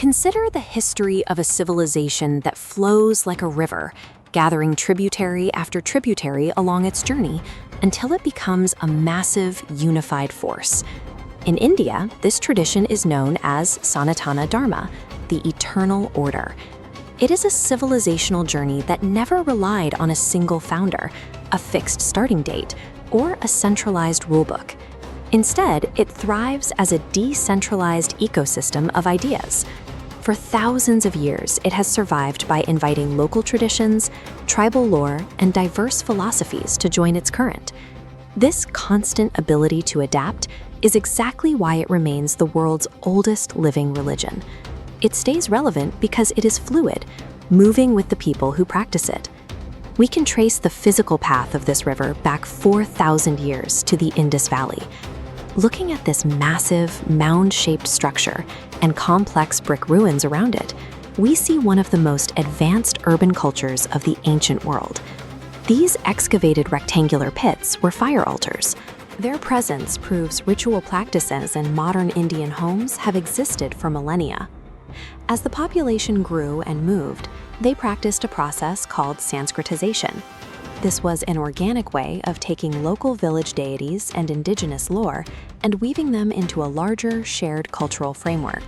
Consider the history of a civilization that flows like a river, gathering tributary after tributary along its journey until it becomes a massive, unified force. In India, this tradition is known as Sanatana Dharma, the eternal order. It is a civilizational journey that never relied on a single founder, a fixed starting date, or a centralized rulebook. Instead, it thrives as a decentralized ecosystem of ideas. For thousands of years, it has survived by inviting local traditions, tribal lore, and diverse philosophies to join its current. This constant ability to adapt is exactly why it remains the world's oldest living religion. It stays relevant because it is fluid, moving with the people who practice it. We can trace the physical path of this river back 4,000 years to the Indus Valley. Looking at this massive, mound-shaped structure and complex brick ruins around it, we see one of the most advanced urban cultures of the ancient world. These excavated rectangular pits were fire altars. Their presence proves ritual practices in modern Indian homes have existed for millennia. As the population grew and moved, they practiced a process called Sanskritization. This was an organic way of taking local village deities and indigenous lore and weaving them into a larger, shared cultural framework.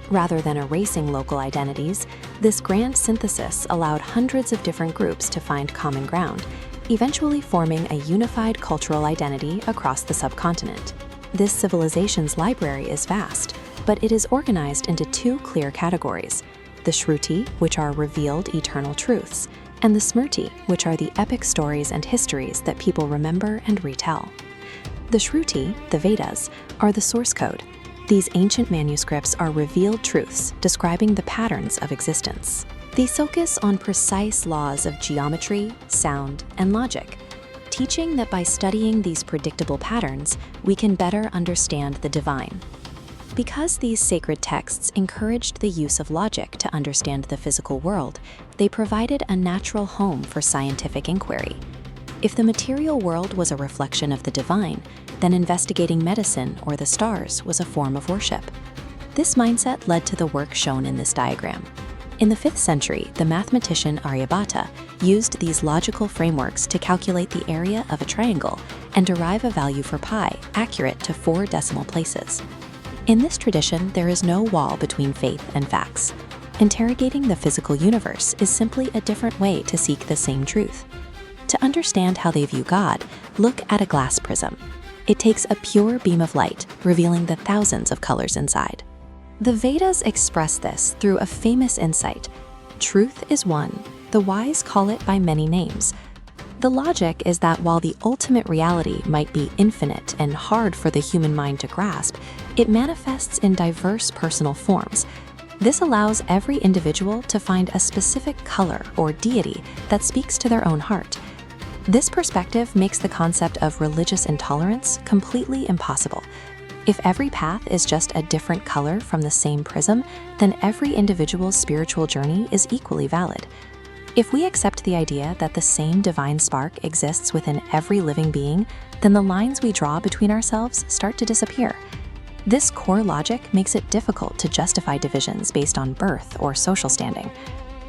Rather than erasing local identities, this grand synthesis allowed hundreds of different groups to find common ground, eventually forming a unified cultural identity across the subcontinent. This civilization's library is vast, but it is organized into two clear categories: the Shruti, which are revealed eternal truths, and the Smrti, which are the epic stories and histories that people remember and retell. The Shruti, the Vedas, are the source code. These ancient manuscripts are revealed truths describing the patterns of existence. These focus on precise laws of geometry, sound, and logic, teaching that by studying these predictable patterns, we can better understand the divine. Because these sacred texts encouraged the use of logic to understand the physical world, they provided a natural home for scientific inquiry. If the material world was a reflection of the divine, then investigating medicine or the stars was a form of worship. This mindset led to the work shown in this diagram. In the 5th century, the mathematician Aryabhata used these logical frameworks to calculate the area of a triangle and derive a value for pi accurate to 4 decimal places. In this tradition, there is no wall between faith and facts. Interrogating the physical universe is simply a different way to seek the same truth. To understand how they view God, look at a glass prism. It takes a pure beam of light, revealing the thousands of colors inside. The Vedas express this through a famous insight: truth is one, the wise call it by many names. The logic is that while the ultimate reality might be infinite and hard for the human mind to grasp, it manifests in diverse personal forms. This allows every individual to find a specific color or deity that speaks to their own heart. This perspective makes the concept of religious intolerance completely impossible. If every path is just a different color from the same prism, then every individual's spiritual journey is equally valid. If we accept the idea that the same divine spark exists within every living being, then the lines we draw between ourselves start to disappear. This core logic makes it difficult to justify divisions based on birth or social standing.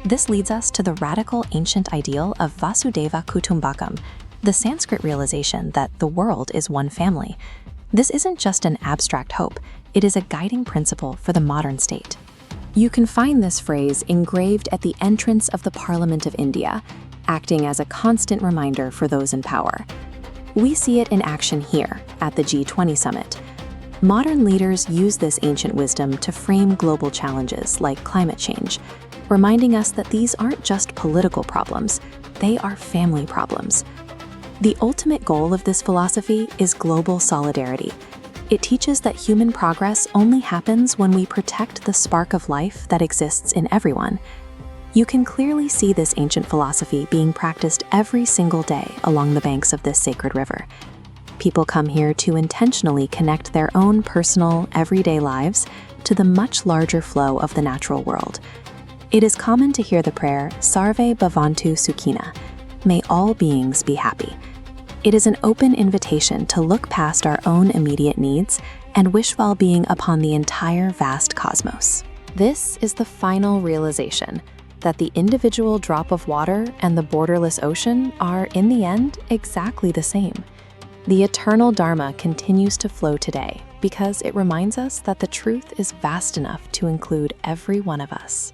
This leads us to the radical ancient ideal of Vasudeva Kutumbakam, the Sanskrit realization that the world is one family. This isn't just an abstract hope, it is a guiding principle for the modern state. You can find this phrase engraved at the entrance of the Parliament of India, acting as a constant reminder for those in power. We see it in action here at the G20 summit. Modern leaders use this ancient wisdom to frame global challenges like climate change, reminding us that these aren't just political problems, they are family problems. The ultimate goal of this philosophy is global solidarity. It teaches that human progress only happens when we protect the spark of life that exists in everyone. You can clearly see this ancient philosophy being practiced every single day along the banks of this sacred river. People come here to intentionally connect their own personal, everyday lives to the much larger flow of the natural world. It is common to hear the prayer, Sarve Bhavantu Sukhina, may all beings be happy. It is an open invitation to look past our own immediate needs and wish well-being upon the entire vast cosmos. This is the final realization that the individual drop of water and the borderless ocean are, in the end, exactly the same. The eternal Dharma continues to flow today because it reminds us that the truth is vast enough to include every one of us.